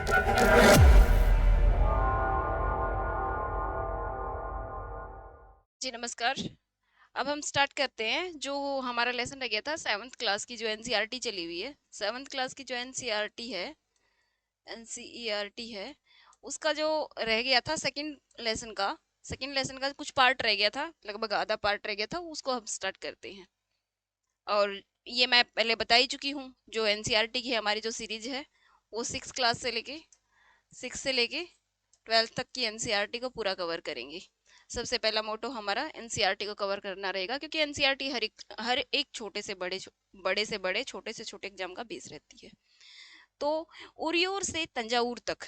जी नमस्कार। अब हम स्टार्ट करते हैं। जो हमारा लेसन रह गया था सेवन्थ क्लास की, जो एनसीईआरटी चली हुई है, सेवन्थ क्लास की जो एनसीईआरटी है, उसका जो रह गया था सेकंड लेसन का कुछ पार्ट रह गया था, लगभग आधा पार्ट रह गया था, उसको हम स्टार्ट करते हैं। और ये मैं पहले बता ही चुकी हूँ, जो एनसीईआरटी की हमारी जो सीरीज है, वो सिक्स से लेके 12th तक की एनसीईआरटी को पूरा कवर करेंगे। सबसे पहला मोटो हमारा एनसीईआरटी को कवर करना रहेगा, क्योंकि एनसीईआरटी हर एक बड़े से बड़े, छोटे से छोटे एग्जाम का बेस रहती है। तो उरियूर से तंजावुर तक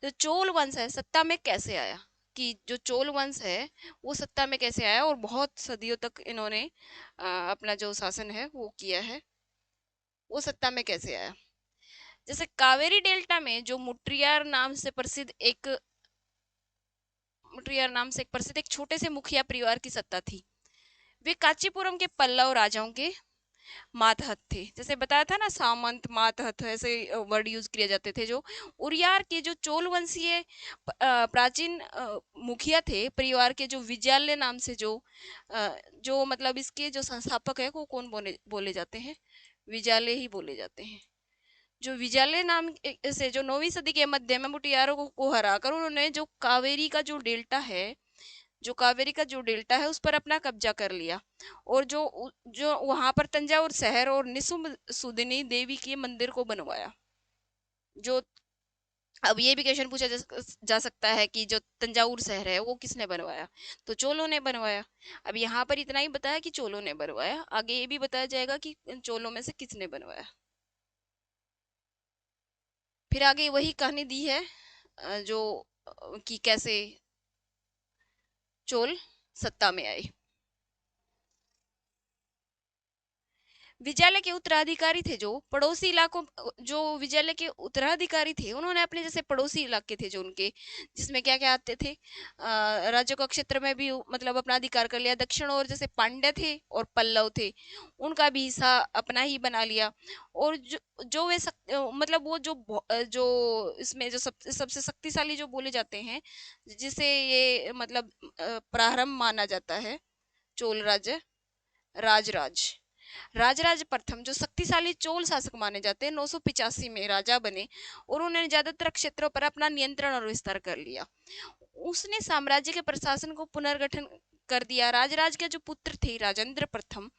जो चोल वंश है सत्ता में कैसे आया, कि जो चोल वंश है वो सत्ता में कैसे आया, और बहुत सदियों तक इन्होंने अपना जो शासन है वो किया है, वो सत्ता में कैसे आया। जैसे कावेरी डेल्टा में जो मुट्रियार नाम से एक प्रसिद्ध एक छोटे से मुखिया परिवार की सत्ता थी। वे कांचीपुरम के पल्लव राजाओं के मातहत थे। जैसे बताया था ना, सामंत मातहत ऐसे वर्ड यूज किए जाते थे। जो उरियार के जो चोल वंशीय प्राचीन मुखिया थे परिवार के, जो विजयालय नाम से जो मतलब इसके जो संस्थापक है वो कौन बोले बोले जाते हैं, विजयालय ही बोले जाते हैं। जो विजयालय नाम से जो 9वीं सदी के मध्य में मुटियारों को हराकर उन्होंने जो कावेरी का जो डेल्टा है उस पर अपना कब्जा कर लिया। और जो वहां पर तंजावुर शहर और निसुम्भ सुदिनी देवी के मंदिर को बनवाया। जो अब ये भी क्वेश्चन पूछा जा सकता है कि जो तंजावुर शहर है वो किसने बनवाया, तो चोलों ने बनवाया। अब यहाँ पर इतना ही बताया कि चोलों ने बनवाया, आगे ये भी बताया जाएगा कि इन चोलों में से किसने बनवाया। फिर आगे वही कहानी दी है, कि कैसे चोल सत्ता में आए। विजयालय के उत्तराधिकारी थे जो पड़ोसी इलाकों जो विजयालय के उत्तराधिकारी थे, उन्होंने अपने जैसे पड़ोसी इलाके थे जो उनके, जिसमें क्या क्या आते थे, राज्यों का क्षेत्र में भी मतलब अपना अधिकार कर लिया। दक्षिण और जैसे पांड्य थे और पल्लव थे, उनका भी हिस्सा अपना ही बना लिया। और जो वे मतलब वो जो इसमें जो सबसे शक्तिशाली जो बोले जाते हैं, जिसे ये मतलब प्रारंभ माना जाता है, चोल राज्य राजराज राजराज प्रथम जो शक्तिशाली चोल शासक माने जाते हैं, 985 में राजा बने और उन्होंने ज्यादातर क्षेत्रों पर अपना नियंत्रण और विस्तार कर लिया। उसने साम्राज्य के प्रशासन को पुनर्गठन कर दिया। राजराज के जो पुत्र थे राजेंद्र प्रथम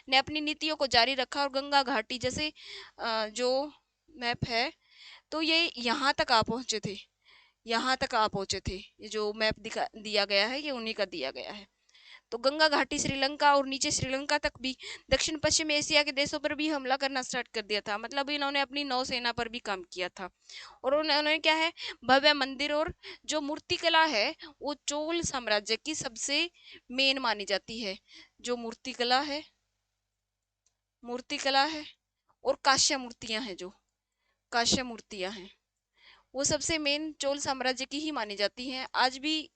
ने अपनी नीतियों को जारी रखा और गंगा घाटी जैसे जो मैप है, तो ये यहाँ तक आ पहुंचे थे। ये जो मैप दिया गया है ये उन्हीं का दिया गया है। तो गंगा घाटी श्रीलंका और नीचे श्रीलंका तक भी, दक्षिण पश्चिम एशिया के देशों पर भी हमला करना स्टार्ट कर दिया था। मतलब इन्होंने अपनी नौसेना पर भी काम किया था। और उन्होंने क्या है, भव्य मंदिर और जो मूर्तिकला है वो चोल साम्राज्य की सबसे मेन मानी जाती है। जो मूर्तिकला है और काश्य मूर्तियां हैं, वो सबसे मेन चोल साम्राज्य की ही मानी जाती हैं। आज भी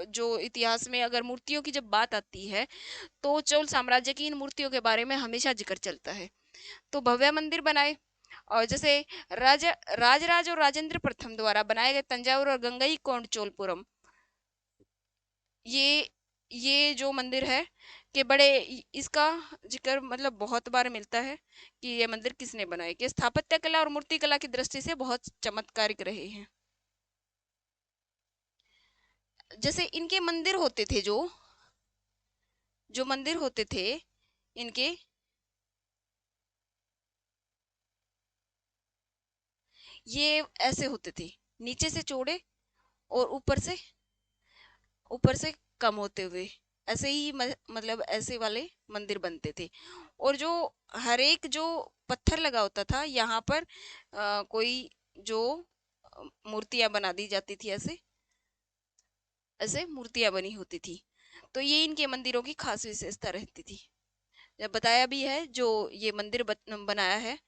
जो इतिहास में अगर मूर्तियों की जब बात आती है, तो चोल साम्राज्य की इन मूर्तियों के बारे में हमेशा जिक्र चलता है। तो भव्य मंदिर बनाए, और जैसे राजराज और राजेंद्र प्रथम द्वारा बनाए गए तंजावुर और गंगईकोंड चोलपुरम, ये ये जो मंदिर है कि इसका जिक्र मतलब बहुत बार मिलता है कि ये मंदिर किसने बनाए, कि स्थापत्य कला और मूर्ति कला की दृष्टि से बहुत चमत्कारिक रहे हैं। जैसे इनके मंदिर होते थे, जो मंदिर होते थे इनके, ये ऐसे होते थे, नीचे से चौड़े और ऊपर से कम होते हुए, ऐसे ही मतलब ऐसे वाले मंदिर बनते थे। और जो हर एक जो पत्थर लगा होता था यहाँ पर कोई जो मूर्तियां बना दी जाती थी, ऐसे ऐसे मूर्तियां बनी होती थी। तो ये इनके मंदिरों की खास विशेषता रहती थी। जब बताया भी है, जो ये मंदिर बनाया है,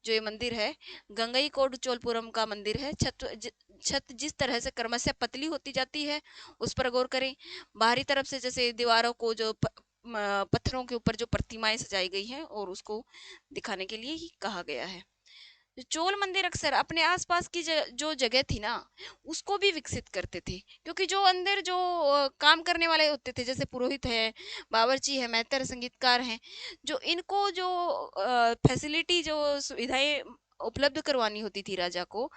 जो ये मंदिर है गंगई कोड चोलपुरम का मंदिर है। छत जिस तरह से क्रमशः पतली होती जाती है, उस पर गौर करें। बाहरी तरफ से जैसे दीवारों को पत्थरों के ऊपर जो प्रतिमाएं सजाई गई हैं, और उसको दिखाने के लिए ही कहा गया है। जो चोल मंदिर अक्सर अपने आसपास की जो जगह थी ना, उसको भी विकसित करते थे, क्योंकि जो अंदर जो काम करने वाले होते थे, जैसे पुरोहित है, बावर्ची है, मेहतर संगीतकार हैं, जो इनको जो फैसिलिटी जो सुविधाएं उपलब्ध करवानी होती थी राजा को,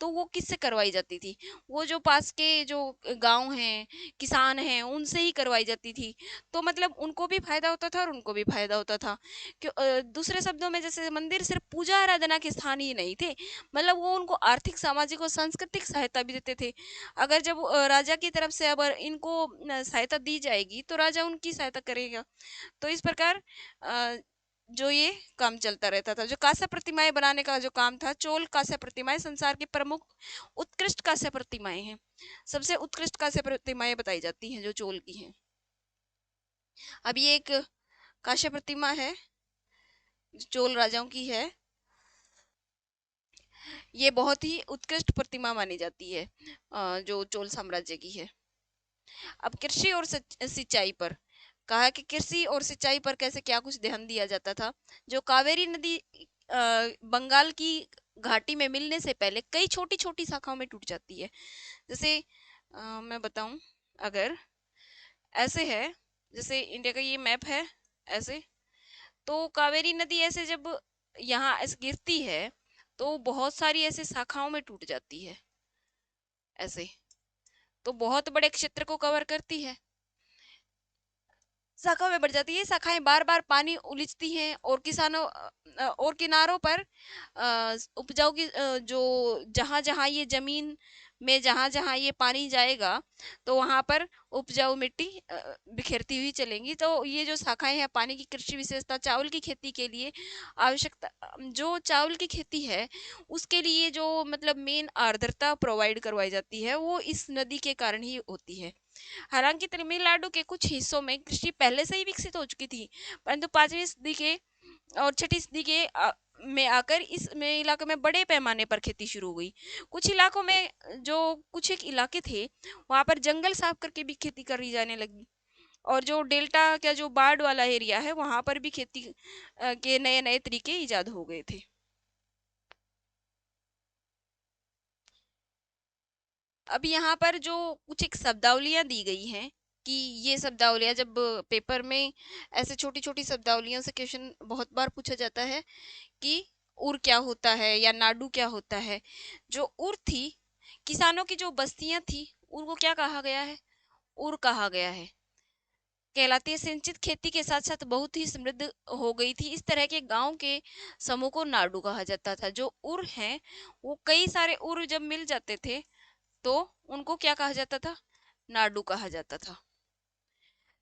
तो वो किससे करवाई जाती थी? वो जो पास के जो गांव हैं, किसान हैं, उनसे ही करवाई जाती थी। तो मतलब उनको भी फायदा होता था और उनको भी फायदा होता था। दूसरे शब्दों में, जैसे मंदिर सिर्फ पूजा आराधना के स्थान ही नहीं थे, मतलब वो उनको आर्थिक, सामाजिक और सांस्कृतिक सहायता भी देते थे। अगर जब राजा की तरफ से अगर इनको सहायता दी जाएगी, तो राजा उनकी सहायता करेगा। तो इस प्रकार अ, जो ये काम चलता रहता था। जो कांस्य प्रतिमाएं बनाने का जो काम था, चोल कांस्य प्रतिमाएं संसार की प्रमुख उत्कृष्ट कांस्य प्रतिमाएं हैं। सबसे उत्कृष्ट कांस्य प्रतिमाएं बताई जाती हैं जो चोल की हैं। अब ये एक कांस्य प्रतिमा है, जो चोल राजाओं की है। ये बहुत ही उत्कृष्ट प्रतिमा मानी जाती है, जो चोल साम्राज्य की है। अब कृषि और सिंचाई पर कहा कि कृषि और सिंचाई पर कैसे क्या कुछ ध्यान दिया जाता था। जो कावेरी नदी बंगाल की घाटी में मिलने से पहले कई छोटी छोटी शाखाओं में टूट जाती है। जैसे मैं बताऊं, अगर ऐसे है, जैसे इंडिया का ये मैप है ऐसे, तो कावेरी नदी ऐसे जब यहाँ ऐसे गिरती है, तो बहुत सारी ऐसे शाखाओं में टूट जाती है ऐसे, तो बहुत बड़े क्षेत्र को कवर करती है, शाखा में बढ़ जाती है। शाखाएं बार बार पानी उलीचती हैं, और किसानों और किनारों पर उपजाऊ की जो जहां जहां ये जमीन में जहां जहां ये पानी जाएगा, तो वहां पर उपजाऊ मिट्टी बिखेरती हुई चलेंगी। तो ये जो शाखाएं हैं पानी की कृषि विशेषता, चावल की खेती के लिए आवश्यकता, जो चावल की खेती है उसके लिए जो मतलब मेन आर्द्रता प्रोवाइड करवाई जाती है, वो इस नदी के कारण ही होती है। हालांकि तमिलनाडु के कुछ हिस्सों में कृषि पहले से ही विकसित हो चुकी थी, परंतु 5वीं सदी के और 6ठी सदी के में आकर इस में इलाके में बड़े पैमाने पर खेती शुरू हुई। कुछ इलाकों में, जो कुछ एक इलाके थे, वहां पर जंगल साफ करके भी खेती करी जाने लगी। और जो डेल्टा का जो बाढ़ वाला एरिया है, वहां पर भी खेती के नए नए तरीके इजाद हो गए थे। अब यहाँ पर जो कुछ एक शब्दावलियां दी गई हैं, कि ये शब्दावलियां जब पेपर में ऐसे छोटी छोटी शब्दावलियों से क्वेश्चन बहुत बार पूछा जाता है कि उर क्या होता है या नाडू क्या होता है। जो उर थी, किसानों की जो बस्तियां थी, उनको क्या कहा गया है? उर कहा गया है, कहलाती है। सिंचित खेती के साथ साथ बहुत ही समृद्ध हो गई थी। इस तरह के गांव के समूह को नाडू कहा जाता था। जो उर हैं, वो कई सारे उर जब मिल जाते थे, तो उनको क्या कहा जाता था? नाडू कहा जाता था।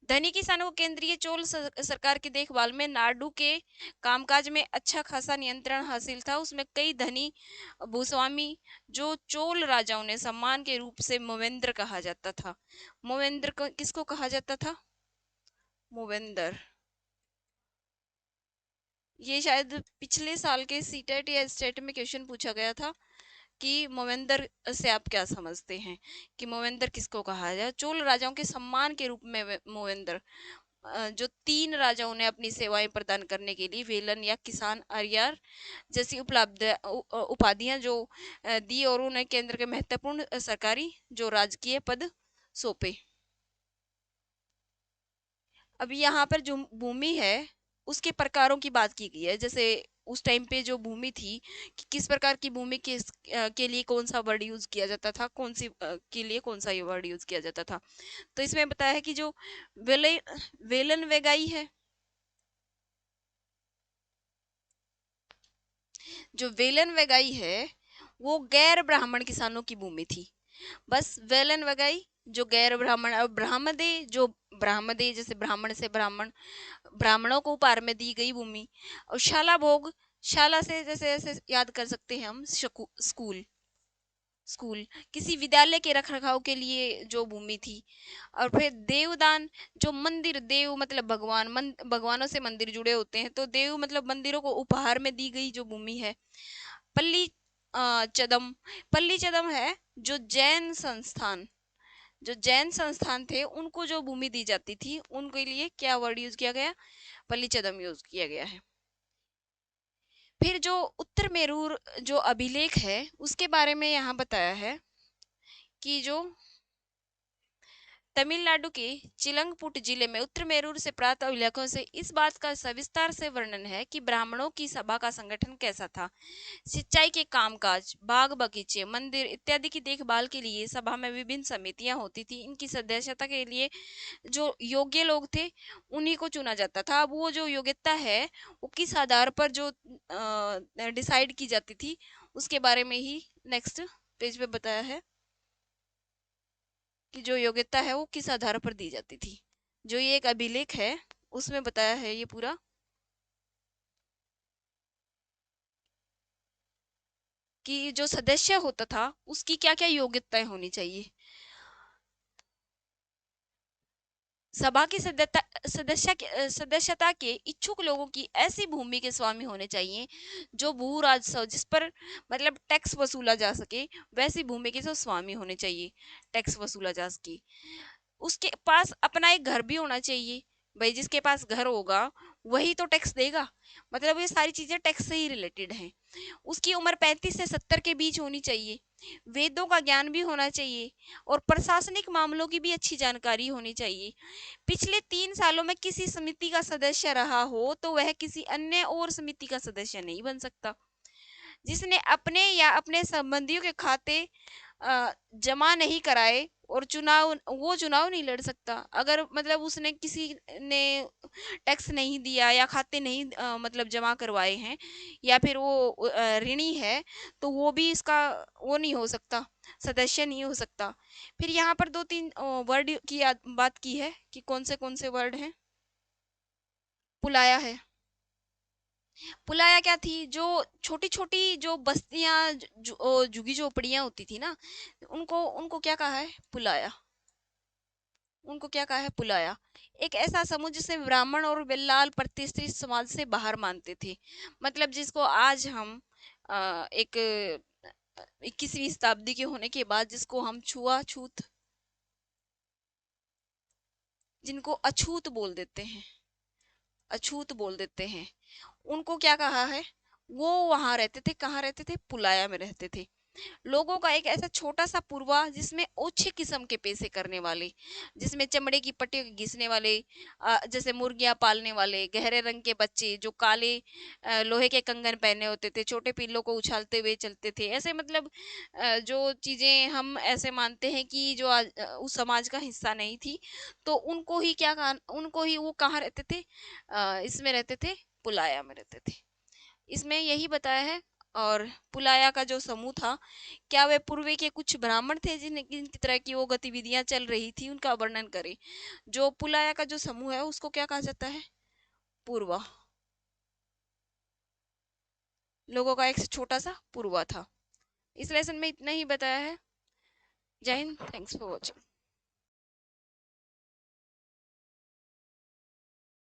धनी किसानों को केंद्रीय चोल सरकार की देखभाल में नाडू के कामकाज में अच्छा खासा नियंत्रण हासिल था। उसमें कई धनी भूस्वामी, जो चोल राजाओं ने सम्मान के रूप से मोवेंद्र कहा जाता था। मोवेंद्र को किसको कहा जाता था? मोवेंद्र। ये शायद पिछले साल के सीटेट या स्टेट में क्वेश्चन पूछा गया था, कि मोवेंद्र से आप क्या समझते हैं, कि मोवेंद्र किसको कहा जाए? चोल राजाओं के सम्मान के रूप में मोवेंद्र, जो 3 राजाओं ने अपनी सेवाएं प्रदान करने के लिए वेलन या किसान अरियार जैसी उपलब्ध उपाधियां जो दी, और उन्हें केंद्र के महत्वपूर्ण सरकारी जो राजकीय पद सौंपे। अभी यहाँ पर जो भूमि है, उसके प्रकारों की बात की गई है। जैसे उस टाइम पे जो भूमि थी, कि किस प्रकार की भूमि के लिए कौन सा वर्ड यूज किया जाता था, कौन सी के लिए कौन सा वर्ड यूज किया जाता था। तो इसमें बताया है कि जो वेले वेलन वेगाई है, जो वेलन वेगाई है, वो गैर ब्राह्मण किसानों की भूमि थी। बस वेलन वेगाई जो गैर ब्राह्मण, और ब्राह्मदे जो ब्राह्मदे जैसे ब्राह्मण से ब्राह्मण, ब्राह्मणों को उपहार में दी गई भूमि। और शाला भोग, शाला से जैसे ऐसे याद कर सकते हैं हम, स्कूल, स्कूल किसी विद्यालय के रख रखाव के लिए जो भूमि थी। और फिर देवदान, जो मंदिर, देव मतलब भगवान, भगवानों से मंदिर जुड़े होते हैं, तो देव मतलब मंदिरों को उपहार में दी गई जो भूमि है। पल्ली चदम, पल्ली चदम है जो जैन संस्थान, जो जैन संस्थान थे, उनको जो भूमि दी जाती थी, उनके लिए क्या वर्ड यूज किया गया? पल्ली चदम यूज किया गया है। फिर जो उत्तर मेरूर जो अभिलेख है उसके बारे में यहाँ बताया है कि जो तमिलनाडु के चिलंगपुट जिले में उत्तर मेरूर से प्राप्त अभिलेखों से इस बात का सविस्तार से वर्णन है कि ब्राह्मणों की सभा का संगठन कैसा था। सिंचाई के कामकाज, बाग बगीचे, मंदिर इत्यादि की देखभाल के लिए सभा में विभिन्न समितियां होती थी। इनकी सदस्यता के लिए जो योग्य लोग थे उन्हीं को चुना जाता था। अब वो जो योग्यता है वो किस आधार पर जो डिसाइड की जाती थी उसके बारे में ही नेक्स्ट पेज पे बताया है कि जो योग्यता है वो किस आधार पर दी जाती थी। जो ये एक अभिलेख है उसमें बताया है ये पूरा कि जो सदस्य होता था उसकी क्या क्या योग्यताएं होनी चाहिए। सभा की सदस्यता के इच्छुक लोगों की ऐसी भूमि के स्वामी होने चाहिए जो भू राजस्व जिस पर मतलब टैक्स वसूला जा सके, वैसी भूमि के जो स्वामी होने चाहिए, टैक्स वसूला जा सके। उसके पास अपना एक घर भी होना चाहिए। भाई जिसके पास घर होगा वही तो टैक्स देगा। मतलब ये सारी चीजें टैक्स से ही रिलेटेड हैं। उसकी उम्र 35 से 70 के बीच होनी चाहिए। वेदों का ज्ञान भी होना चाहिए और प्रशासनिक मामलों की भी अच्छी जानकारी होनी चाहिए। पिछले 3 सालों में किसी समिति का सदस्य रहा हो तो वह किसी अन्य और समिति का सदस्य नहीं बन सकता। जिसने अपने या अपने संबंधियों के खाते जमा नहीं कराए और चुनाव नहीं लड़ सकता। अगर मतलब उसने किसी ने टैक्स नहीं दिया या खाते नहीं मतलब जमा करवाए हैं या फिर वो ऋणी है तो वो भी इसका वो नहीं हो सकता, सदस्य नहीं हो सकता। फिर यहाँ पर 2-3 वर्ड की बात की है कि कौन से वर्ड हैं। पुलाया है। पुलाया क्या थी, जो छोटी छोटी जो बस्तियां झुगी झोपड़ियां होती थी ना, उनको उनको क्या कहा है, पुलाया। उनको क्या कहा है, पुलाया। एक ऐसा समूह जिसे ब्राह्मण और बिल्लाल प्रतिष्ठित समाज से बाहर मानते थे। मतलब जिसको आज हम एक 21वीं शताब्दी के होने के बाद जिसको हम छुआछूत, जिनको अछूत बोल देते हैं, अछूत बोल देते हैं, उनको क्या कहा है। वो वहां रहते थे, कहाँ रहते थे, पुलाया में रहते थे। लोगों का एक ऐसा छोटा सा पूर्वा जिसमें ओछे किस्म के पैसे करने वाले, जिसमें चमड़े की पट्टियों घिसने वाले, जैसे मुर्गियां पालने वाले, गहरे रंग के बच्चे जो काले लोहे के कंगन पहने होते थे, छोटे पिल्लों को उछालते हुए चलते थे, ऐसे मतलब जो चीजें हम ऐसे मानते हैं कि जो उस समाज का हिस्सा नहीं थी, तो उनको ही क्या कहा, उनको ही वो कहाँ रहते थे, इसमें रहते थे, पुलाया में रहते थे। इसमें यही बताया है। और पुलाया का जो समूह था, क्या वे पूर्व के कुछ ब्राह्मण थे जिनकी तरह की वो गतिविधियां चल रही थी, उनका वर्णन करें। जो पुलाया का जो समूह है उसको क्या कहा जाता है, पूर्वा। लोगों का एक छोटा सा पूर्वा था। इस लेसन में इतना ही बताया है। जय हिंद, थैंक्स फॉर वॉचिंग।